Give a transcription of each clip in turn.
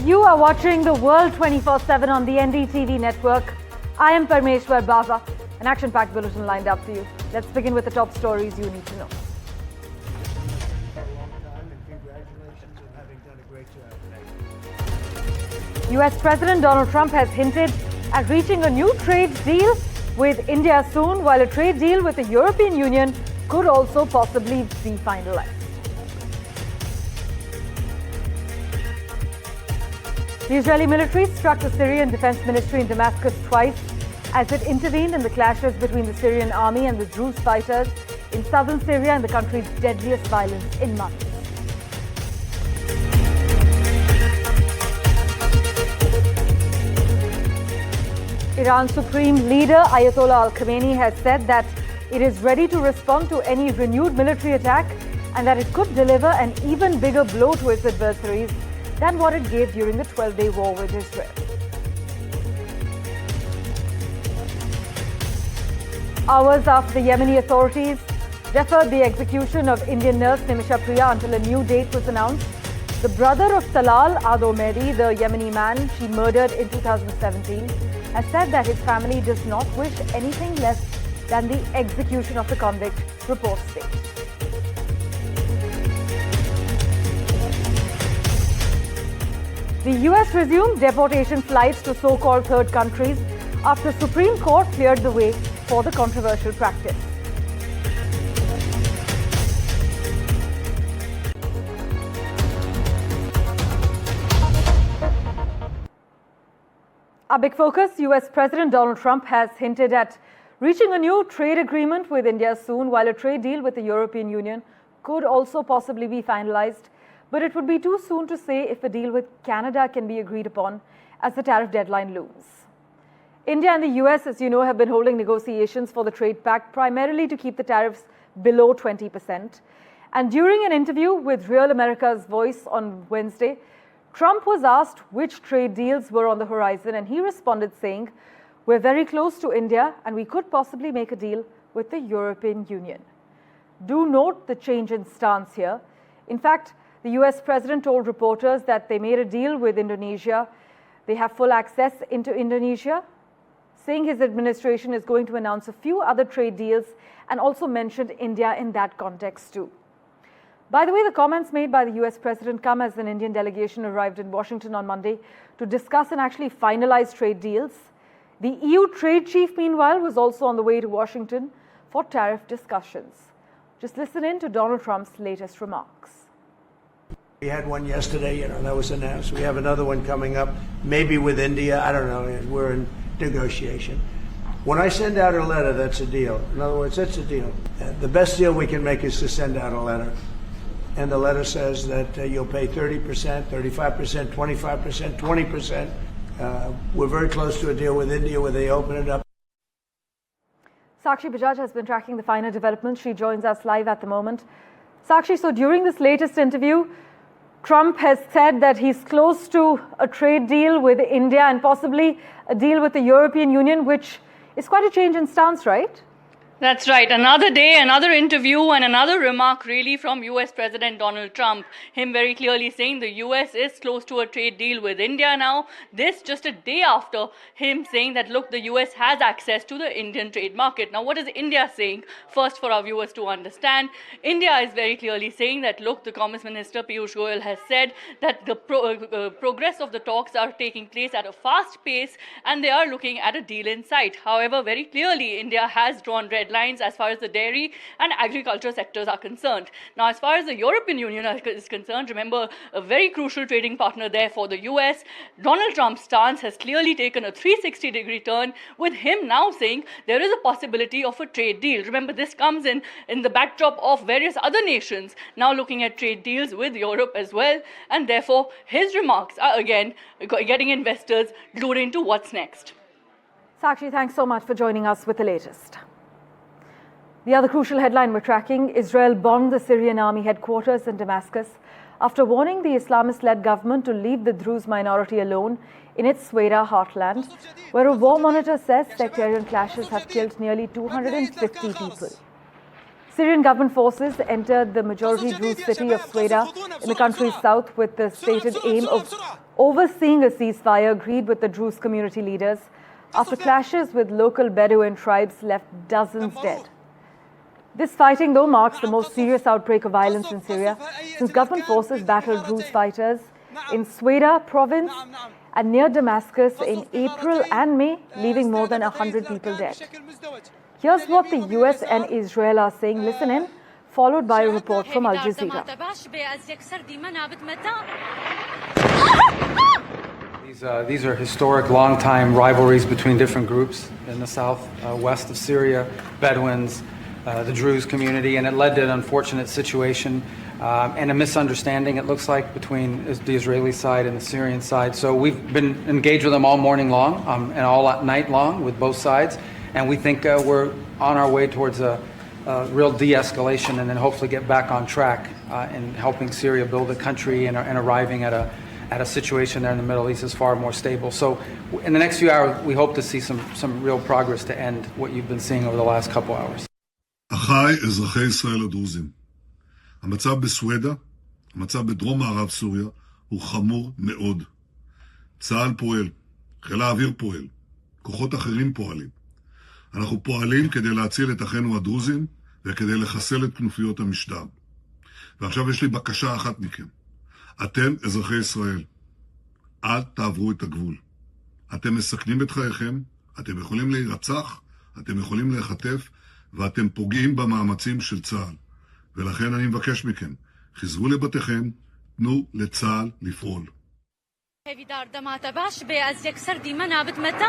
You are watching the world 24/7 on the Ndtv network. I am Parmeshwar Bawa. An action-packed bulletin lined up for you. Let's begin with the top stories you need to know. US President Donald Trump has hinted at reaching a new trade deal with India soon, while a trade deal with the European Union could also possibly be finalized. The Israeli military struck the Syrian Defense Ministry in Damascus twice as it intervened in the clashes between the Syrian army and the Druze fighters in southern Syria and the country's deadliest violence in months. Iran's supreme leader Ayatollah Al Khamenei has said that it is ready to respond to any renewed military attack and that it could deliver an even bigger blow to its adversaries than what it gave during the 12-day war with Israel. Hours after the Yemeni authorities deferred the execution of Indian nurse Nimisha Priya until a new date was announced, the brother of Talal Ad-Omedi, the Yemeni man she murdered in 2017, has said that his family does not wish anything less than the execution of the convict, reports state. The US resumed deportation flights to so-called third countries after Supreme Court cleared the way for the controversial practice. Our big focus, US President Donald Trump has hinted at reaching a new trade agreement with India soon, while a trade deal with the European Union could also possibly be finalized. But it would be too soon to say if a deal with Canada can be agreed upon as the tariff deadline looms. India and the US, as you know, have been holding negotiations for the trade pact primarily to keep the tariffs below 20%. And during an interview with Real America's Voice on Wednesday, Trump was asked which trade deals were on the horizon, and he responded saying, "We're very close to India and we could possibly make a deal with the European Union." Do note the change in stance here. In fact, the US president told reporters that they made a deal with Indonesia. They have full access into Indonesia, saying his administration is going to announce a few other trade deals and also mentioned India in that context too. By the way, the comments made by the US president come as an Indian delegation arrived in Washington on Monday to discuss and actually finalize trade deals. The EU trade chief, meanwhile, was also on the way to Washington for tariff discussions. Just listen in to Donald Trump's latest remarks. We had one yesterday, that was announced. We have another one coming up, maybe with India. I don't know. We're in negotiation. When I send out a letter, that's a deal. In other words, that's a deal. The best deal we can make is to send out a letter. And the letter says that you'll pay 30%, 35%, 25%, 20%. We're very close to a deal with India where they open it up. Sakshi Bajaj has been tracking the finer developments. She joins us live at the moment. Sakshi, so during this latest interview, Trump has said that he's close to a trade deal with India and possibly a deal with the European Union, which is quite a change in stance, right? That's right. Another day, another interview, and another remark really from US President Donald Trump. Him very clearly saying the US is close to a trade deal with India now. This just a day after him saying that, look, the US has access to the Indian trade market. Now, what is India saying? First, for our viewers to understand, India is very clearly saying that, look, the Commerce Minister Piyush Goyal has said that the progress of the talks are taking place at a fast pace and they are looking at a deal in sight. However, very clearly, India has drawn red lines as far as the dairy and agriculture sectors are concerned. Now, as far as the European Union is concerned, remember, a very crucial trading partner there for the US, Donald Trump's stance has clearly taken a 360-degree turn, with him now saying there is a possibility of a trade deal. Remember, this comes in the backdrop of various other nations now looking at trade deals with Europe as well, and therefore his remarks are again getting investors glued into what's next. Sakshi, thanks so much for joining us with the latest. The other crucial headline we're tracking, Israel bombed the Syrian army headquarters in Damascus after warning the Islamist-led government to leave the Druze minority alone in its Sweda heartland, where a war monitor says sectarian clashes have killed nearly 250 people. Syrian government forces entered the majority Druze city of Sweda in the country's south with the stated aim of overseeing a ceasefire agreed with the Druze community leaders after clashes with local Bedouin tribes left dozens dead. This fighting, though, marks the most serious outbreak of violence in Syria since government forces battled Druze fighters in Sweda province and near Damascus in April and May, leaving more than 100 people dead. Here's what the US and Israel are saying. Listen in, followed by a report from Al Jazeera. These are historic, long-time rivalries between different groups in the south, west of Syria, Bedouins, the Druze community, and it led to an unfortunate situation and a misunderstanding, it looks like, between the Israeli side and the Syrian side. So we've been engaged with them all morning long and all night long with both sides, and we think we're on our way towards a real de-escalation and then hopefully get back on track in helping Syria build a country and arriving at a situation there in the Middle East is far more stable. So in the next few hours, we hope to see some real progress to end what you've been seeing over the last couple hours. אחיי אזרחי ישראל הדרוזים, המצב בסוודה, המצב בדרום מערב סוריה, הוא חמור מאוד. צה"ל פועל, חיל האוויר פועל, כוחות אחרים פועלים. אנחנו פועלים כדי להציל את אחינו הדרוזים וכדי לחסל את כנופיות המשטר. ועכשיו יש לי בקשה אחת מכם. אתם אזרחי ישראל, אל תעברו את הגבול. אתם מסכנים את חייכם, אתם יכולים להירצח, אתם יכולים להיחטף, ואתם פוגעים במאמצים של צה"ל. ולכן אני מבקש מכם, חזרו לבתיכם, תנו לצה"ל לפעול. هذه دار دمات باش بأز يكسر دي منابت متى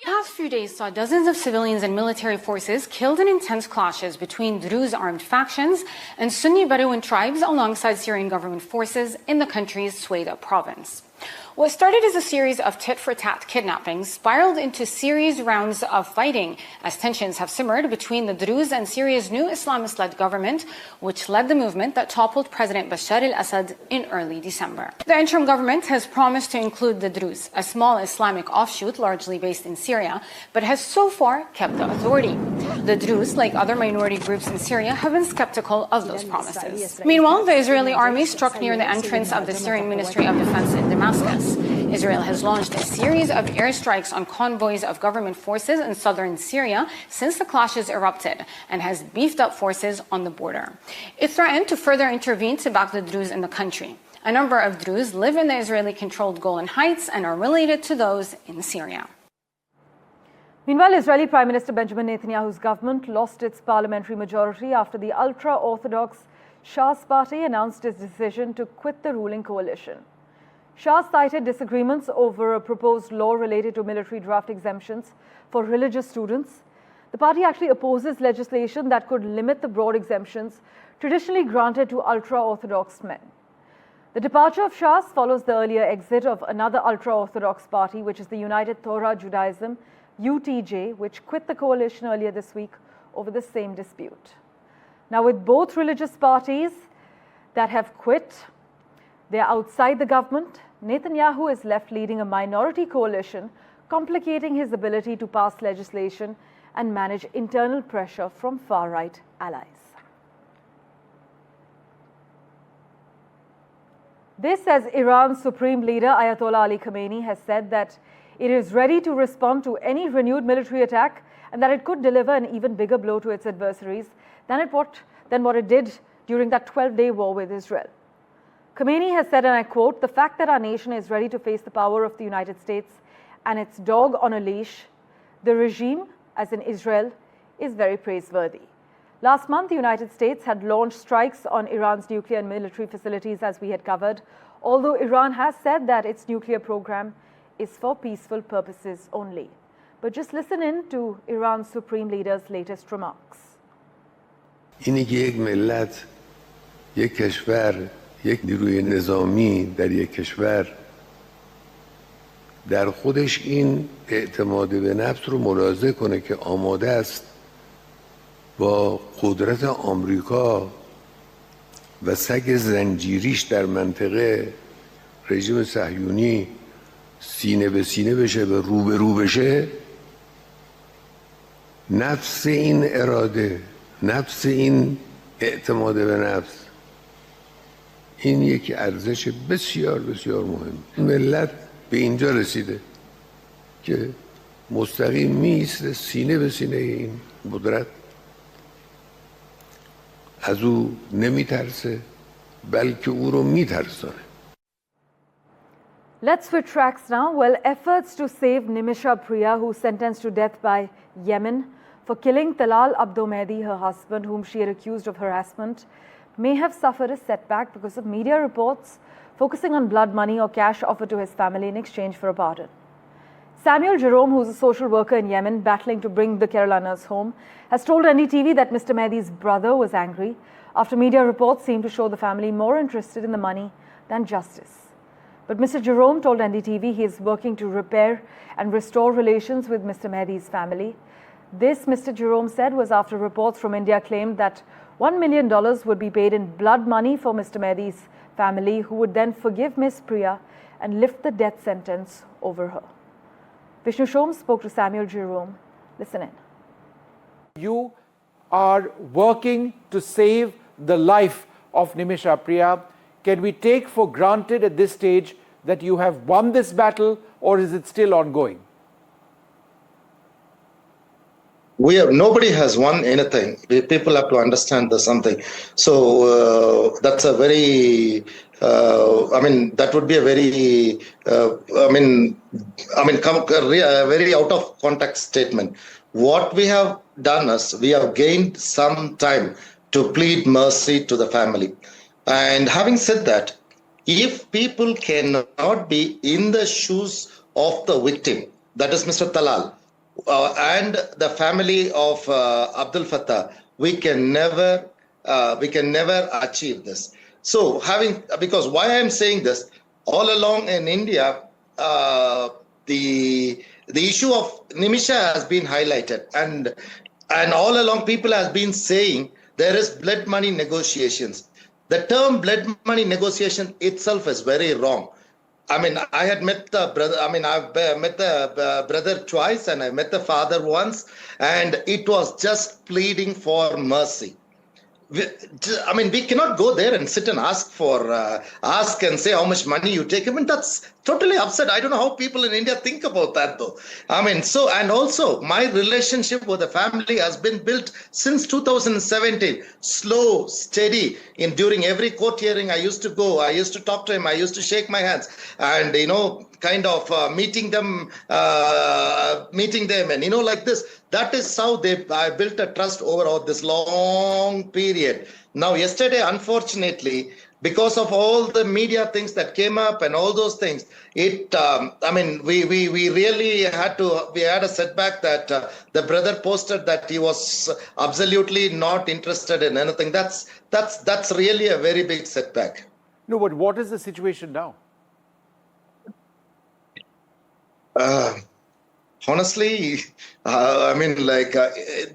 The past few days saw dozens of civilians and military forces killed in intense clashes between Druze armed factions and Sunni Bedouin tribes alongside Syrian government forces in the country's Sweda province. What started as a series of tit-for-tat kidnappings spiraled into series rounds of fighting as tensions have simmered between the Druze and Syria's new Islamist-led government, which led the movement that toppled President Bashar al-Assad in early December. The interim government has promised to include the Druze, a small Islamic offshoot largely based in Syria, but has so far kept the authority. The Druze, like other minority groups in Syria, have been skeptical of those promises. Meanwhile, the Israeli army struck near the entrance of the Syrian Ministry of Defense in Damascus. Israel has launched a series of airstrikes on convoys of government forces in southern Syria since the clashes erupted and has beefed up forces on the border. It threatened to further intervene to back the Druze in the country. A number of Druze live in the Israeli-controlled Golan Heights and are related to those in Syria. Meanwhile, Israeli Prime Minister Benjamin Netanyahu's government lost its parliamentary majority after the ultra-Orthodox Shas party announced its decision to quit the ruling coalition. Shas cited disagreements over a proposed law related to military draft exemptions for religious students. The party actually opposes legislation that could limit the broad exemptions traditionally granted to ultra-Orthodox men. The departure of Shas follows the earlier exit of another ultra-Orthodox party, which is the United Torah Judaism, UTJ, which quit the coalition earlier this week over the same dispute. Now, with both religious parties that have quit, they're outside the government. Netanyahu is left leading a minority coalition, complicating his ability to pass legislation and manage internal pressure from far-right allies. This, as Iran's supreme leader Ayatollah Ali Khamenei has said that it is ready to respond to any renewed military attack and that it could deliver an even bigger blow to its adversaries than what it did during that 12-day war with Israel. Khamenei has said, and I quote, "The fact that our nation is ready to face the power of the United States and its dog on a leash, the regime, as in Israel, is very praiseworthy." Last month, the United States had launched strikes on Iran's nuclear and military facilities, as we had covered, although Iran has said that its nuclear program is for peaceful purposes only. But just listen in to Iran's supreme leader's latest remarks. اینی که یک ملت، یک کشور، یک نیروی نظامی در یک کشور در خودش این اعتماد به نفس رو ملاحظه کنه که آماده است با قدرت آمریکا و سگ زنجیریش در منطقه رژیم صهیونی سینه به سینه بشه و رو به رو بشه، نفس این اراده، نفس این اعتماد به نفس، این یک ارزش بسیار بسیار مهم. ملت به اینجا رسیده که مستقیم میایسته سینه به سینه این قدرت، از او نمیترسه بلکه او رو میترسانه. Let's switch tracks now. Well, efforts to save Nimisha Priya, who was sentenced to death by Yemen for killing Talal Abdomehdi, her husband, whom she had accused of harassment, may have suffered a setback because of media reports focusing on blood money or cash offered to his family in exchange for a pardon. Samuel Jerome, who is a social worker in Yemen battling to bring the Keralanas home, has told NDTV that Mr. Mehdi's brother was angry after media reports seemed to show the family more interested in the money than justice. But Mr. Jerome told NDTV he is working to repair and restore relations with Mr. Mehdi's family. This, Mr. Jerome said, was after reports from India claimed that $1 million would be paid in blood money for Mr. Mehdi's family, who would then forgive Ms. Priya and lift the death sentence over her. Vishnu Shom spoke to Samuel Jerome. Listen in. You are working to save the life of Nimisha Priya. Can we take for granted at this stage that you have won this battle, or is it still ongoing? Nobody has won anything. People have to understand there's something. So that's a very, that would be a very, very out of context statement. What we have done is we have gained some time to plead mercy to the family. And having said that, if people cannot be in the shoes of the victim, that is Mr. Talal, and the family of Abdul Fattah, we can never achieve this. So because why I am saying this, all along in India, the issue of Nimisha has been highlighted, and all along people have been saying there is blood money negotiations. The term blood money negotiation itself is very wrong. I had met the brother, I've met the brother twice, and I met the father once, and it was just pleading for mercy. We cannot go there and sit and ask and say how much money you take. That's totally absurd. I don't know how people in India think about that, though. And also my relationship with the family has been built since 2017, slow, steady. During every court hearing, I used to go, I used to talk to him, I used to shake my hands, and meeting them, and like this. That is how I built a trust over this long period. Now, yesterday, unfortunately, because of all the media things that came up and all those things, we really had a setback that the brother posted that he was absolutely not interested in anything. That's really a very big setback. No, but what is the situation now? Honestly,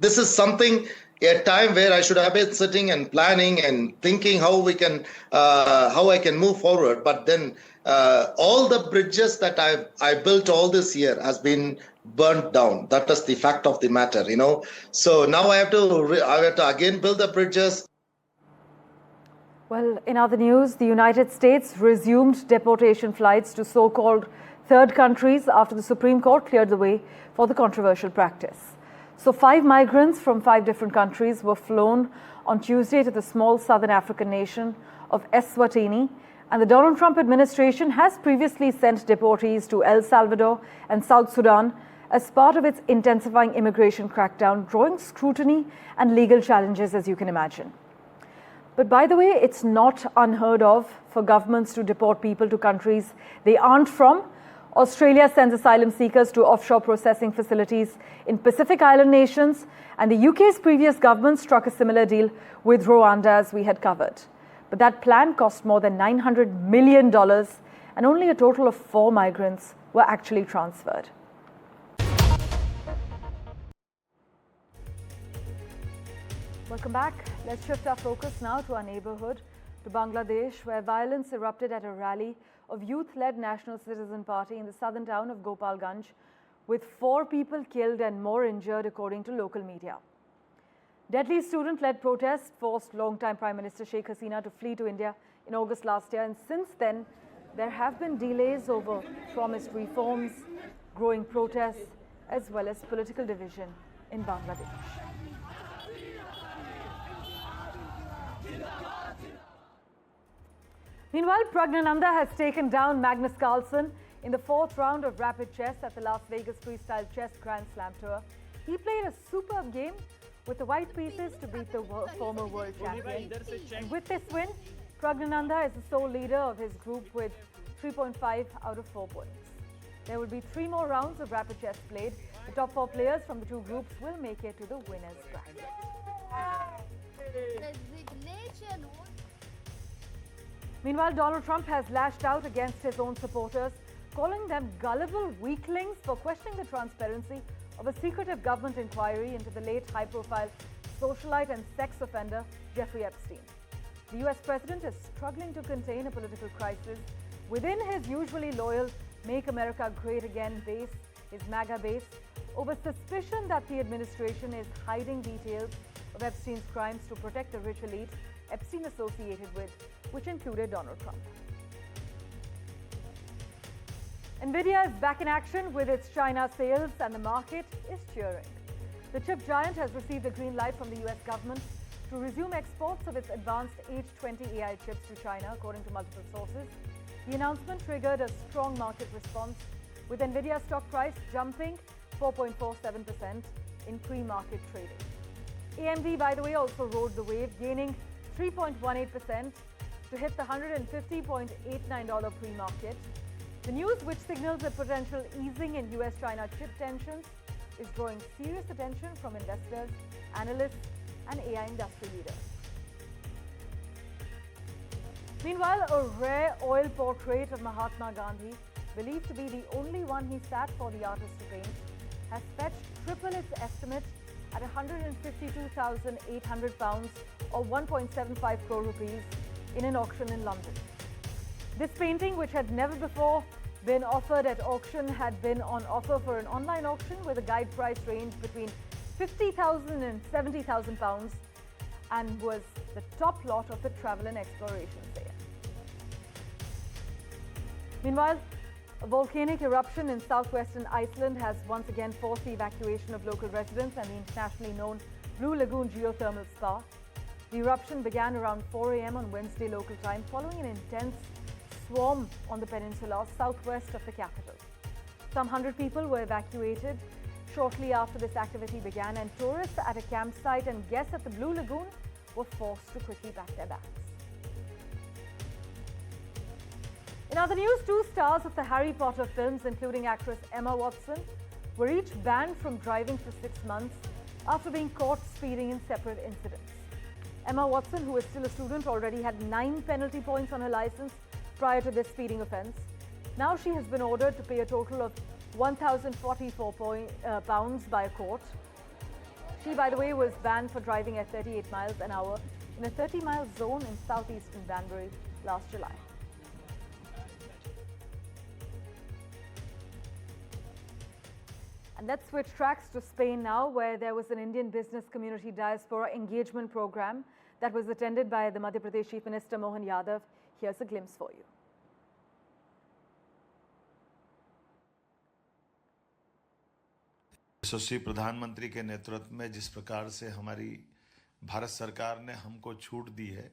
this is something, a time where I should have been sitting and planning and thinking how I can move forward. But then all the bridges that I built all this year has been burnt down. That is the fact of the matter, So now I have to again build the bridges. Well, in other news, the United States resumed deportation flights to so-called third countries after the Supreme Court cleared the way for the controversial practice. So 5 migrants from 5 different countries were flown on Tuesday to the small southern African nation of Eswatini, and the Donald Trump administration has previously sent deportees to El Salvador and South Sudan as part of its intensifying immigration crackdown, drawing scrutiny and legal challenges, as you can imagine. But by the way, it's not unheard of for governments to deport people to countries they aren't from. Australia sends asylum seekers to offshore processing facilities in Pacific Island nations, and the UK's previous government struck a similar deal with Rwanda, as we had covered. But that plan cost more than $900 million, and only a total of 4 migrants were actually transferred. Welcome back. Let's shift our focus now to our neighborhood, to Bangladesh, where violence erupted at a rally of youth-led National Citizen Party in the southern town of Gopalganj, with 4 people killed and more injured, according to local media. Deadly student-led protests forced long-time Prime Minister Sheikh Hasina to flee to India in August last year, and since then, there have been delays over promised reforms, growing protests, as well as political division in Bangladesh. Meanwhile, Praggnanandhaa has taken down Magnus Carlsen in the 4th round of rapid chess at the Las Vegas Freestyle Chess Grand Slam Tour. He played a superb game with the white pieces to beat the former world champion. And with this win, Praggnanandhaa is the sole leader of his group with 3.5 out of 4 points. There will be 3 more rounds of rapid chess played. The top 4 players from the 2 groups will make it to the winners' bracket. Meanwhile, Donald Trump has lashed out against his own supporters, calling them gullible weaklings for questioning the transparency of a secretive government inquiry into the late high-profile socialite and sex offender Jeffrey Epstein. The US president is struggling to contain a political crisis within his usually loyal Make America Great Again base, his MAGA base, over suspicion that the administration is hiding details of Epstein's crimes to protect the rich elite Epstein associated with, which included Donald Trump. Nvidia is back in action with its China sales, and the market is cheering. The chip giant has received a green light from the US government to resume exports of its advanced H20 AI chips to China, according to multiple sources. The announcement triggered a strong market response, with Nvidia stock price jumping 4.47% in pre-market trading. AMD, by the way, also rode the wave, gaining 3.18% to hit the $150.89 pre-market. The news, which signals a potential easing in US-China chip tensions, is drawing serious attention from investors, analysts, and AI industry leaders. Meanwhile, a rare oil portrait of Mahatma Gandhi, believed to be the only one he sat for the artist to paint, has fetched triple its estimate at £152,800 or 1.75 crore rupees in an auction in London. This painting, which had never before been offered at auction, had been on offer for an online auction with a guide price range between £50,000 and £70,000 and was the top lot of the travel and exploration fair. Meanwhile, a volcanic eruption in southwestern Iceland has once again forced the evacuation of local residents and the internationally known Blue Lagoon geothermal spa. The eruption began around 4 a.m. on Wednesday local time, following an intense swarm on the peninsula southwest of the capital. Some 100 people were evacuated shortly after this activity began, and tourists at a campsite and guests at the Blue Lagoon were forced to quickly pack their bags. In other news, 2 stars of the Harry Potter films, including actress Emma Watson, were each banned from driving for 6 months after being caught speeding in separate incidents. Emma Watson, who is still a student, already had 9 penalty points on her license prior to this speeding offence. Now she has been ordered to pay a total of £1,044 by a court. She, by the way, was banned for driving at 38 miles an hour in a 30-mile zone in southeastern Banbury last July. And let's switch tracks to Spain now, where there was an Indian business community diaspora engagement program that was attended by the Madhya Pradesh Chief Minister Mohan Yadav. Here's a glimpse for you. यशस्वी प्रधानमंत्री के नेतृत्व में जिस प्रकार से हमारी भारत सरकार ने हमको छूट दी है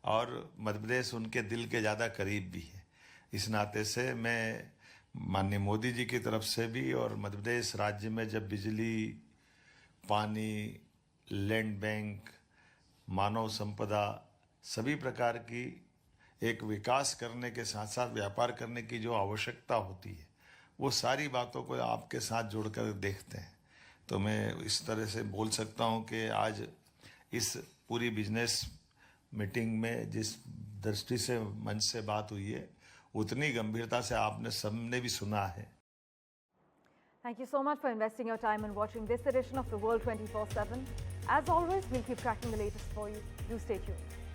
और मध्य प्रदेश उनके दिल के ज़्यादा करीब भी है, इस नाते से मैं माननीय मोदी जी की तरफ से भी और मध्य प्रदेश राज्य में जब बिजली, पानी, लैंड बैंक, मानव संपदा सभी प्रकार की एक विकास करने के साथ साथ व्यापार करने की जो आवश्यकता होती है, वो सारी बातों को आपके साथ जोड़कर देखते हैं। तो मैं इस तरह से बोल सकता हूं कि आज इस पूरी बिजनेस मीटिंग में जिस दृष्टि से मंच से बात हुई है उतनी गंभीरता से आपने सबने भी सुना है. Thank you so much for investing your time and watching this edition of The World 24/7. As always, we'll keep tracking the latest for you. Do stay tuned.